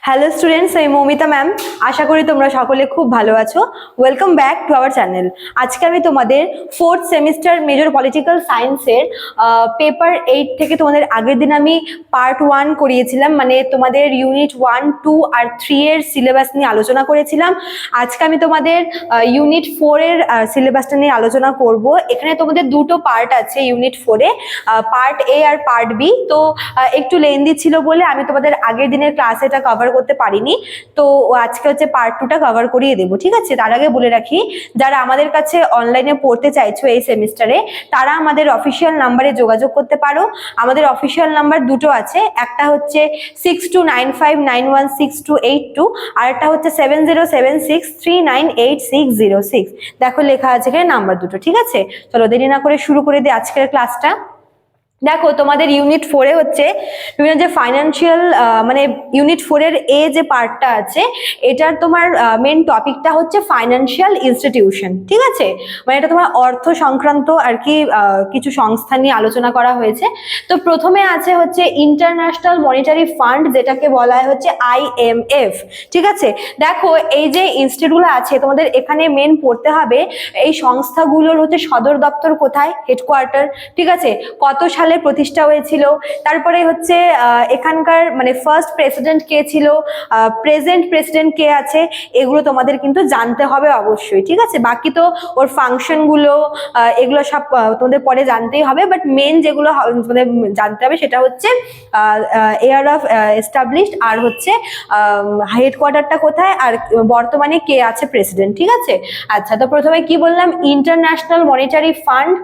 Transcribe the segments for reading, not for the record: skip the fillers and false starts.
Hello students, আমি Moumita ma'am. আশা করি তোমরা সকলে খুব ভালো আছো। Welcome back to our channel. আজকে আমি তোমাদের ফোর্থ সেমিস্টার মেজর পলিটিক্যাল সায়েন্সের পেপার 8 থেকে তোমাদের আগের দিন আমি পার্ট 1 করিয়েছিলাম, মানে তোমাদের ইউনিট 1, 2 আর 3 এর সিলেবাস নিয়ে আলোচনা করেছিলাম। আজকে আমি তোমাদের ইউনিট 4 এর সিলেবাসটা নিয়ে আলোচনা করব। এখানে তোমাদের দুটো পার্ট আছে ইউনিট 4 এ, পার্ট এ আর পার্ট বি। তো একটু লেন্দি ছিল বলে আমি তোমাদের আগের দিনের ক্লাসে এটা কভার করতে পারিনি। তো আজকে হচ্ছে পার্ট 2টা কভার করিয়ে দেবো, ঠিক আছে? তার আগে বলে রাখি, যারা আমাদের কাছে অনলাইনে পড়তে চাইছো এই সেমিস্টারে, তারা আমাদের অফিসিয়াল নাম্বারে যোগাযোগ করতে পারো। আমাদের অফিসিয়াল নাম্বার দুটো আছে, একটা হচ্ছে 6295916282, আর একটা হচ্ছে 7076398606। দেখো লেখা আছে এখানে নাম্বার দুটো, ঠিক আছে? চলো দেরি না করে শুরু করে দিই আজকের ক্লাসটা। দেখো তোমাদের ইউনিট 4 এ হচ্ছে বিভিন্ন যে ফাইন্যান্সিয়াল, মানে ইউনিট 4 এর এ যে পার্টটা আছে, এটার তোমার মেন টপিকটা হচ্ছে ফাইন্যান্সিয়াল ইনস্টিটিউশন, ঠিক আছে? মানে এটা তোমার অর্থ সংক্রান্ত আর কি কিছু সংস্থা নিয়ে আলোচনা করা হয়েছে। তো প্রথমে আছে হচ্ছে ইন্টারন্যাশনাল মনিটারি ফান্ড, যেটাকে বলা হয় হচ্ছে IMF, ঠিক আছে? দেখো এই যে ইনস্টিটিউটগুলো আছে তোমাদের এখানে মেন পড়তে হবে এই সংস্থাগুলোর হচ্ছে সদর দপ্তর কোথায়, হেডকোয়ার্টার, ঠিক আছে? কত সালে প্রতিষ্ঠা হয়েছিল, তারপরে হচ্ছে এখানকার মানে ফার্স্ট প্রেসিডেন্ট কে ছিল, প্রেজেন্ট প্রেসিডেন্ট কে আছে, এগুলো তোমাদের কিন্তু জানতে হবে অবশ্যই, ঠিক আছে? বাকি তো ওর ফাংশন গুলো এগুলো সব তোমাদের পরে জানতেই হবে, বাট মেন যেগুলো তোমাদের জানতে হবে সেটা হচ্ছে ইয়ার অফ এস্টাবলিশড, আর হচ্ছে হেডকোয়ার্টারটা কোথায়, আর বর্তমানে কে আছে প্রেসিডেন্ট, ঠিক আছে? আচ্ছা, তো প্রথমে কি বললাম, ইন্টারন্যাশনাল মনিটারি ফান্ড,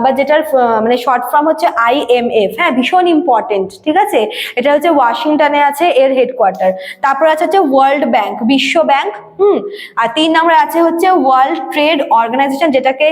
বা যেটার মানে শর্ট ফর্ম হচ্ছে IMF। হ্যাঁ, ভীষণ ইম্পর্টেন্ট, ঠিক আছে? এটা হচ্ছে ওয়াশিংটনে আছে এর হেডকোয়ার্টার। তারপর আছে হচ্ছে ওয়ার্ল্ড ব্যাংক, বিশ্ব ব্যাংক। আর 3 নম্বরে আছে হচ্ছে ওয়ার্ল্ড ট্রেড অর্গানাইজেশন, যেটাকে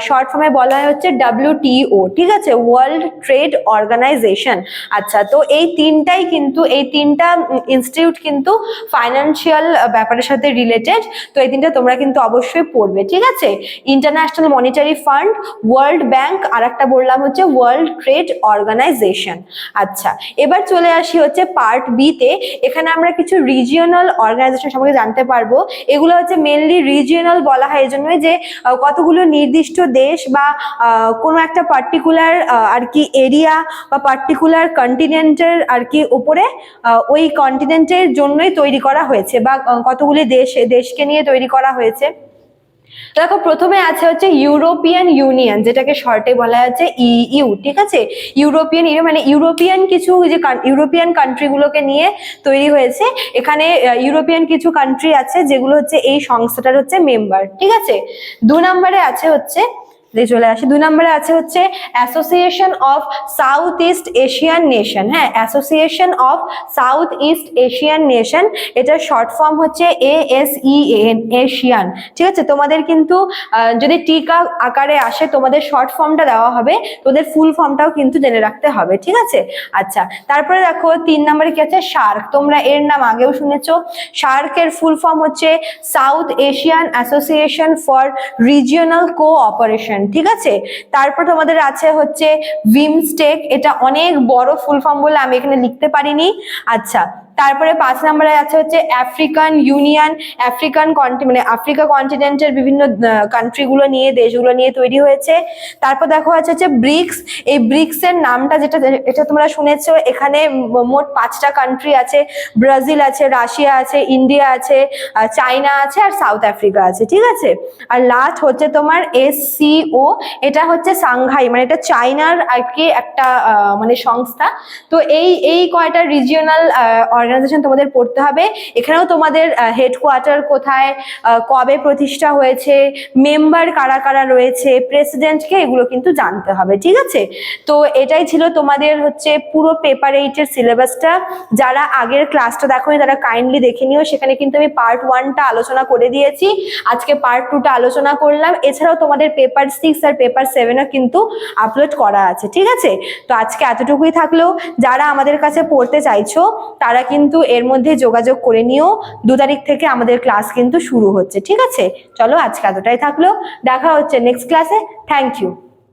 শর্ট ফর্মে বলা হয় হচ্ছে WTO, ঠিক আছে? World trade organisation. আচ্ছা, তো এই তিনটাই কিন্তু, এই তিনটা ইনস্টিটিউট কিন্তু ফাইন্যান্সিয়াল ব্যাপারের সাথে রিলেটেড। তো এই তিনটা তোমরা কিন্তু অবশ্যই পড়বে, ঠিক আছে? International monetary fund, world bank, আর একটা বললাম হচ্ছে ওয়ার্ল্ড ট্রেড অর্গানাইজেশন। আচ্ছা, এবার চলে আসি হচ্ছে পার্ট বি তে। এখানে আমরা কিছু রিজিওনাল অর্গানাইজেশন সম্পর্কে জানতে পারবো। এগুলো হচ্ছে মেনলি রিজিওনাল বলা হয় এই জন্যই যে কতগুলো নির্দিষ্ট দেশ বা কোনো একটা পার্টিকুলার আর কি এরিয়া বা পার্টিকুলার কন্টিনেন্টের আর কি উপরে ওই কন্টিনেন্টের জন্যই তৈরি করা হয়েছে, বা কতগুলি দেশকে নিয়ে তৈরি করা হয়েছে। দেখো প্রথমে আছে হচ্ছে ইউরোপিয়ান ইউনিয়ন, যেটাকে শর্টে বলা হচ্ছে EU, ঠিক আছে? ইউরোপিয়ান ইউনিয়ন মানে ইউরোপিয়ান কিছু যে ইউরোপিয়ান কান্ট্রিগুলোকে নিয়ে তৈরি হয়েছে। এখানে ইউরোপিয়ান কিছু কান্ট্রি আছে যেগুলো হচ্ছে এই সংস্থাটার হচ্ছে মেম্বার, ঠিক আছে? 2 নম্বরে আছে হচ্ছে, চলে আসি 2 নম্বরে আছে হচ্ছে association of South East Asian nation. হ্যাঁ, association of South East Asian nation, এটার শর্ট ফর্ম হচ্ছে ASEAN, এশিয়ান, ঠিক আছে? তোমাদের কিন্তু যদি টিকা আকারে আসে তোমাদের শর্ট ফর্মটা দেওয়া হবে, তোদের ফুল ফর্মটাও কিন্তু জেনে রাখতে হবে, ঠিক আছে? আচ্ছা, তারপরে দেখো 3 নম্বরে কি আছে, সার্ক। তোমরা এর নাম আগেও শুনেছো। সার্কের ফুল ফর্ম হচ্ছে south Asian association for regional cooperation, ঠিক আছে? তারপর তোমাদের আছে হচ্ছে বিমস্টেক, এটা অনেক বড় ফুল ফর্ম বলে আমি এখানে লিখতে পারিনি। আচ্ছা, তারপরে 5 নম্বরে আছে হচ্ছে আফ্রিকান ইউনিয়ন, আফ্রিকান মানে আফ্রিকা কন্টিনেন্টের বিভিন্ন কান্ট্রিগুলো নিয়ে, দেশগুলো নিয়ে তৈরি হয়েছে। তারপর দেখো আছে হচ্ছে ব্রিক্স। এই ব্রিক্স এর নামটা যেটা, এটা তোমরা শুনেছো, এখানে মোট 5টা কান্ট্রি আছে। ব্রাজিল আছে, রাশিয়া আছে, ইন্ডিয়া আছে, চায়না আছে, আর সাউথ আফ্রিকা আছে, ঠিক আছে? আর লাস্ট হচ্ছে তোমার SCO, এটা হচ্ছে সাংঘাই, মানে এটা চায়নার আর কি একটা মানে সংস্থা। তো এই কয়টা রিজিওনাল অর্গানাইজেশন তোমাদের পড়তে হবে। এখানেও তোমাদের হেডকোয়ার্টার কোথায়, কবে প্রতিষ্ঠা হয়েছে, মেম্বার কারা কারা রয়েছে, প্রেসিডেন্টকে, এগুলো কিন্তু জানতে হবে, ঠিক আছে? তো এটাই ছিল তোমাদের হচ্ছে পুরো পেপার 8 এর সিলেবাসটা। যারা আগের ক্লাসটা দেখোনি তারা কাইন্ডলি দেখে নিও, সেখানে কিন্তু আমি পার্ট 1টা আলোচনা করে দিয়েছি, আজকে পার্ট 2টা আলোচনা করলাম। এছাড়াও তোমাদের পেপার 6 আর পেপার 7ও কিন্তু আপলোড করা আছে, ঠিক আছে? তো আজকে এতটুকুই থাকলো। যারা আমাদের কাছে পড়তে চাইছো তারা কিন্তু এর মধ্যে যোগাযোগ করে নিও। 2 তারিখ থেকে আমাদের ক্লাস কিন্তু শুরু হচ্ছে, ঠিক আছে? চলো আজকে এতটাই থাকলো, দেখা হচ্ছে নেক্সট ক্লাসে। Thank you.